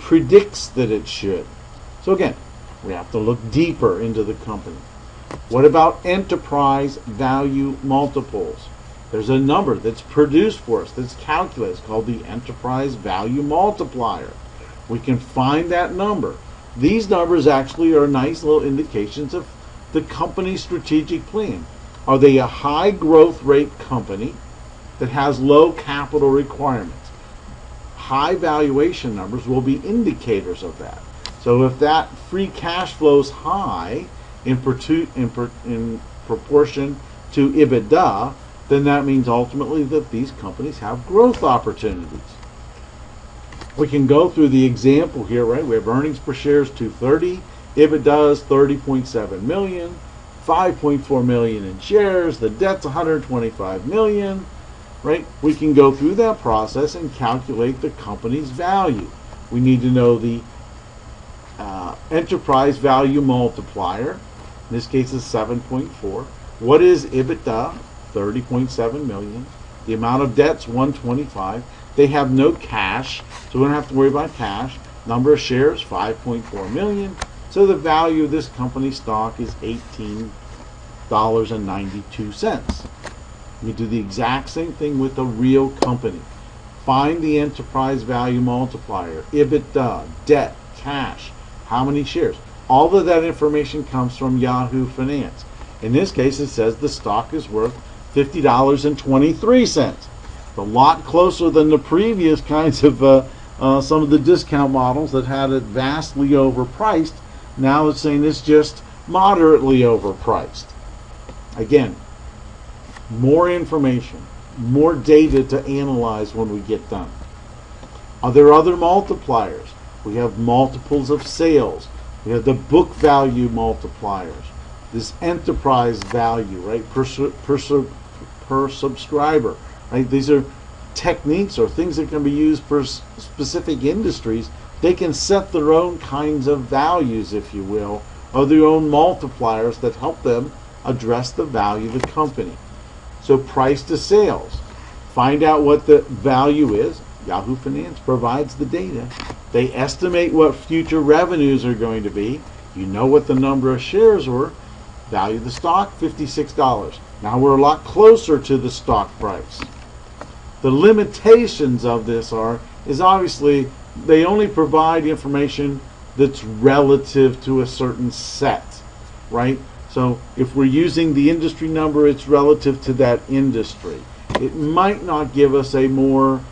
predicts that it should. So again, we have to look deeper into the company. What about enterprise value multiples? There's a number that's produced for us, that's calculated. It's called the enterprise value multiplier. We can find that number. These numbers actually are nice little indications of the company's strategic plan. Are they a high growth rate company that has low capital requirements? High valuation numbers will be indicators of that. So if that free cash flow is high in proportion to EBITDA, then that means ultimately that these companies have growth opportunities. We can go through the example here, right? We have earnings per share is 230, EBITDA is 30.7 million, 5.4 million in shares, the debt's 125 million, right? We can go through that process and calculate the company's value. We need to know the enterprise value multiplier. In this case is 7.4. What is EBITDA? 30.7 million. The amount of debt's 125. They have no cash, so we don't have to worry about cash. Number of shares, 5.4 million. So the value of this company stock is $18.92. We do the exact same thing with a real company. Find the enterprise value multiplier, EBITDA, debt, cash, how many shares. All of that information comes from Yahoo Finance. In this case, it says the stock is worth $50.23. A lot closer than the previous kinds of some of the discount models that had it vastly overpriced. Now it's saying it's just moderately overpriced. Again, more information, more data to analyze when we get done. Are there other multipliers? We have multiples of sales. We have the book value multipliers. This enterprise value, right, per subscriber, right? These are techniques or things that can be used for specific industries. They can set their own kinds of values, if you will, or their own multipliers that help them address the value of the company. So price to sales. Find out what the value is. Yahoo Finance provides the data. They estimate what future revenues are going to be. You know what the number of shares were. Value of the stock, $56. Now we're a lot closer to the stock price. The limitations of this is obviously they only provide information that's relative to a certain set, right? So if we're using the industry number, it's relative to that industry. It might not give us a more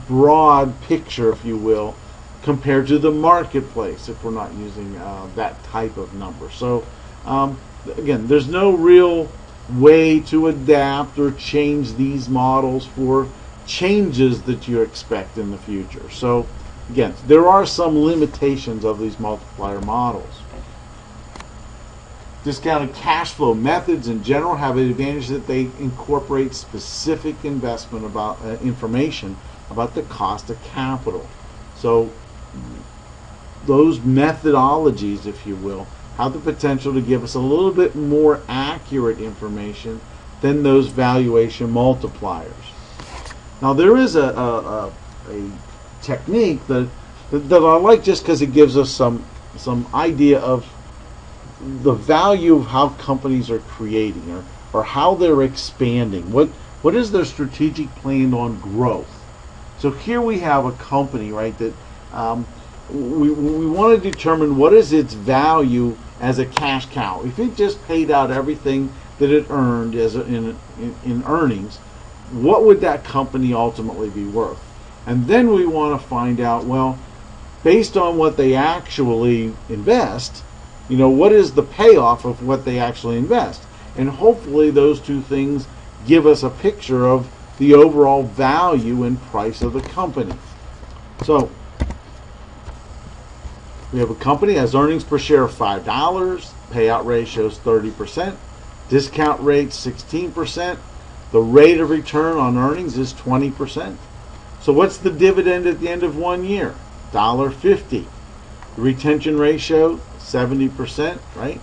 broad picture, if you will, compared to the marketplace if we're not using that type of number. So again, there's no real way to adapt or change these models for changes that you expect in the future. So again, there are some limitations of these multiplier models. Discounted cash flow methods in general have an advantage that they incorporate specific investment about information about the cost of capital. So those methodologies, if you will, have the potential to give us a little bit more accurate information than those valuation multipliers. Now there is a technique that I like just because it gives us some idea of the value of how companies are creating or how they're expanding. What is their strategic plan on growth? So here we have a company, right, that we want to determine what is its value as a cash cow. If it just paid out everything that it earned as in earnings, what would that company ultimately be worth? And then we want to find out, well, based on what they actually invest, you know, what is the payoff of what they actually invest? And hopefully those two things give us a picture of the overall value and price of the company. So we have a company that has earnings per share of $5, payout ratio is 30%, discount rate 16%, the rate of return on earnings is 20%. So what's the dividend at the end of 1 year? $1.50. The retention ratio, 70%, right?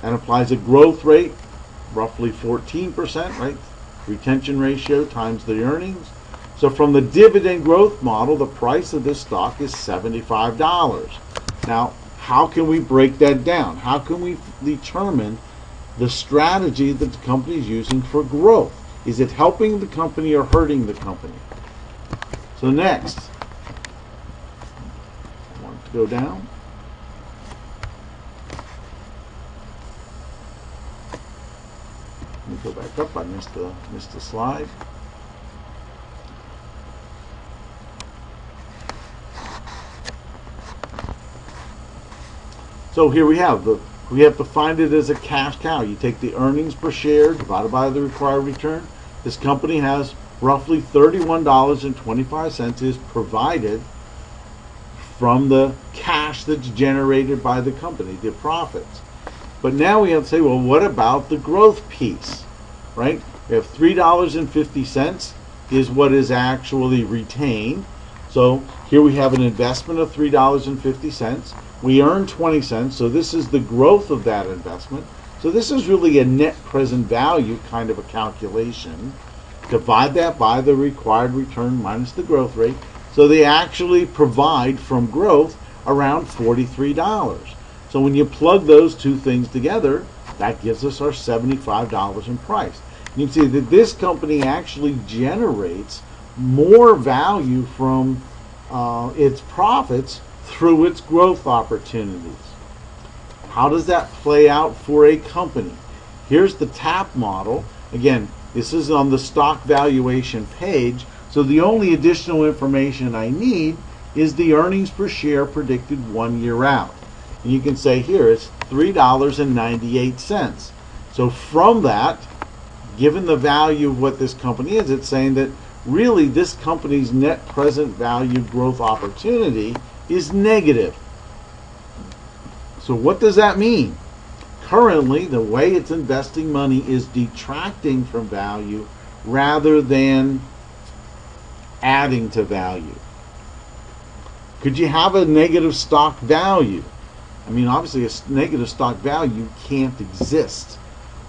That applies a growth rate, roughly 14%, right? Retention ratio times the earnings. So from the dividend growth model, the price of this stock is $75. Now, how can we break that down? How can we determine the strategy that the company is using for growth? Is it helping the company or hurting the company? So next, I want to go down. Let me go back up. I missed the slide. So here we have to find it as a cash cow. You take the earnings per share divided by the required return. This company has roughly $31.25 is provided from the cash that's generated by the company, the profits. But now we have to say, well, what about the growth piece, right? We have $3.50 is what is actually retained. So here we have an investment of $3.50. We earn 20 cents, so this is the growth of that investment. So this is really a net present value kind of a calculation. Divide that by the required return minus the growth rate. So they actually provide from growth around $43. So when you plug those two things together, that gives us our $75 in price. You can see that this company actually generates more value from its profits through its growth opportunities. How does that play out for a company? Here's the TAP model. Again, this is on the stock valuation page, so the only additional information I need is the earnings per share predicted 1 year out. And you can say here it's $3.98. So from that, given the value of what this company is, it's saying that really this company's net present value growth opportunity is negative. So what does that mean? Currently, the way it's investing money is detracting from value rather than adding to value. Could you have a negative stock value? I mean, obviously a negative stock value can't exist,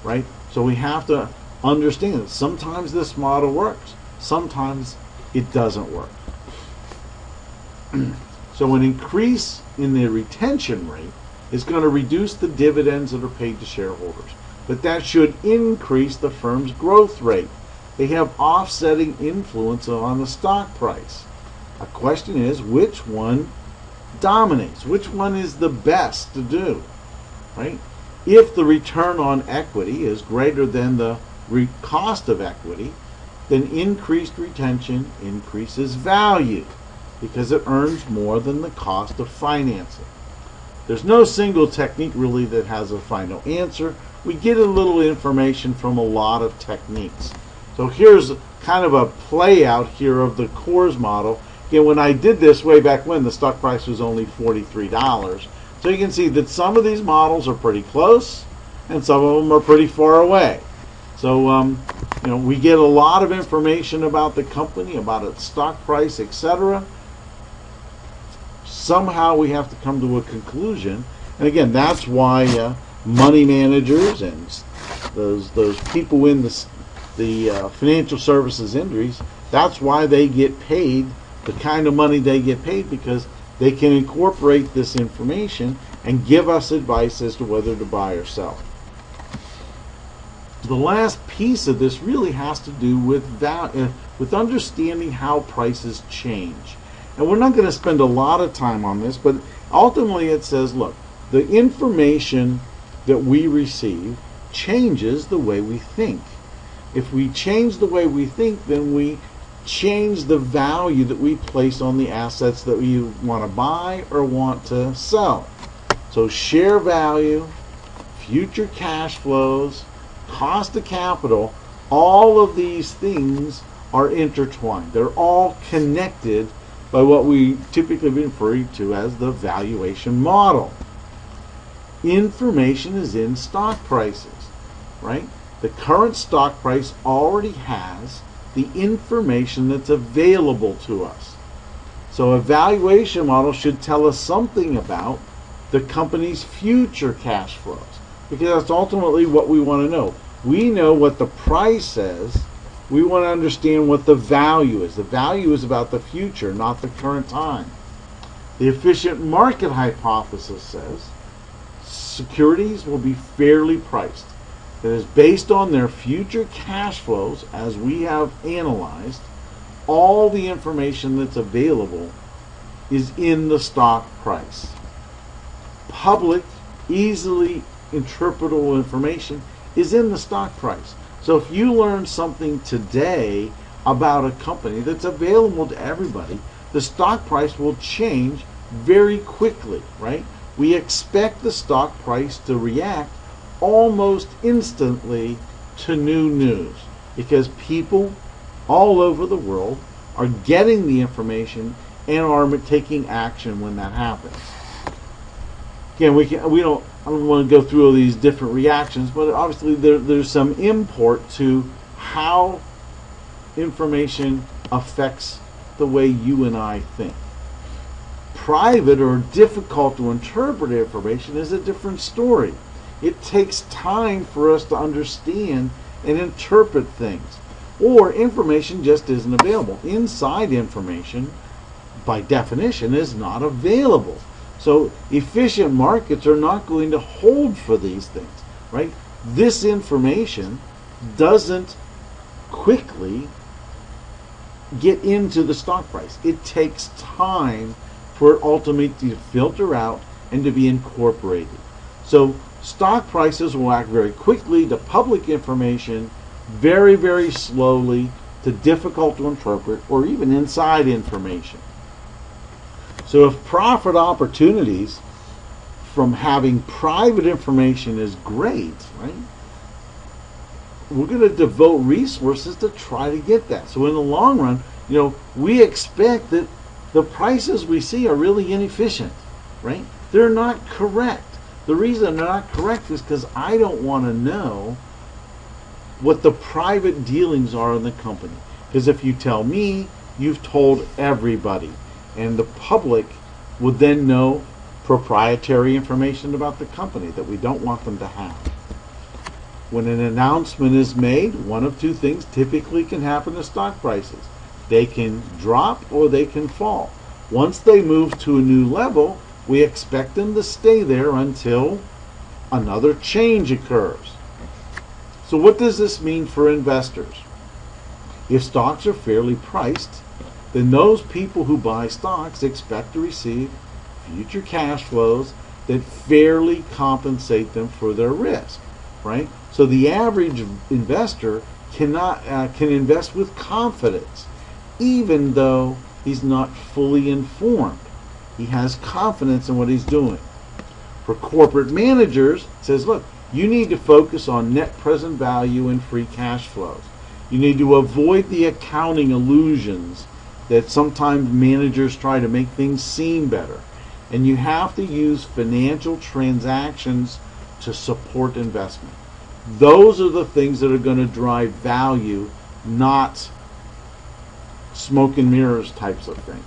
right? So we have to understand that sometimes this model works, sometimes it doesn't work. So an increase in the retention rate is going to reduce the dividends that are paid to shareholders, but that should increase the firm's growth rate. They have offsetting influence on the stock price. A question is, which one dominates? Which one is the best to do, right? If the return on equity is greater than the cost of equity, then increased retention increases value because it earns more than the cost of financing. There's no single technique really that has a final answer. We get a little information from a lot of techniques. So here's kind of a play out here of the Coors model. Again, when I did this way back when, the stock price was only $43. So you can see that some of these models are pretty close and some of them are pretty far away. So we get a lot of information about the company, about its stock price, etc. Somehow we have to come to a conclusion, and again, that's why money managers and those people in the financial services industries, that's why they get paid the kind of money they get paid, because they can incorporate this information and give us advice as to whether to buy or sell. The last piece of this really has to do with understanding how prices change. And we're not going to spend a lot of time on this, but ultimately it says, look, the information that we receive changes the way we think. If we change the way we think, then we change the value that we place on the assets that we want to buy or want to sell. So share value, future cash flows, cost of capital, all of these things are intertwined. They're all connected by what we typically refer to as the valuation model. Information is in stock prices, right? The current stock price already has the information that's available to us. So a valuation model should tell us something about the company's future cash flows, because that's ultimately what we want to know. We know what the price says, we want to understand what the value is. The value is about the future, not the current time. The efficient market hypothesis says securities will be fairly priced. That is based on their future cash flows, as we have analyzed. All the information that's available is in the stock price. Public, easily interpretable information is in the stock price. So if you learn something today about a company that's available to everybody, the stock price will change very quickly, right? We expect the stock price to react almost instantly to new news because people all over the world are getting the information and are taking action when that happens. Again, I don't want to go through all these different reactions, but obviously there's some import to how information affects the way you and I think. Private or difficult to interpret information is a different story. It takes time for us to understand and interpret things. Or information just isn't available. Inside information, by definition, is not available. So efficient markets are not going to hold for these things, right? This information doesn't quickly get into the stock price. It takes time for it ultimately to filter out and to be incorporated. So stock prices will act very quickly to public information, very, very slowly to difficult to interpret or even inside information. So if profit opportunities from having private information is great, right? We're going to devote resources to try to get that. So in the long run, we expect that the prices we see are really inefficient, right? They're not correct. The reason they're not correct is because I don't want to know what the private dealings are in the company. Because if you tell me, you've told everybody. And the public would then know proprietary information about the company that we don't want them to have. When an announcement is made, one of two things typically can happen to stock prices. They can drop or they can fall. Once they move to a new level, we expect them to stay there until another change occurs. So what does this mean for investors? If stocks are fairly priced, then those people who buy stocks expect to receive future cash flows that fairly compensate them for their risk, right? So the average investor can invest with confidence, even though he's not fully informed. He has confidence in what he's doing. For corporate managers, it says, look, you need to focus on net present value and free cash flows. You need to avoid the accounting illusions that sometimes managers try to make things seem better. And you have to use financial transactions to support investment. Those are the things that are going to drive value, not smoke and mirrors types of things.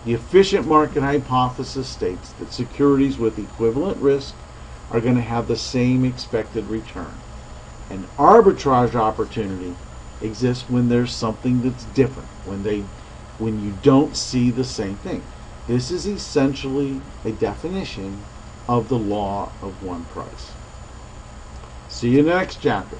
The efficient market hypothesis states that securities with equivalent risk are going to have the same expected return. An arbitrage opportunity exists when there's something that's different, when you don't see the same thing. This is essentially a definition of the law of one price. See you in the next chapter.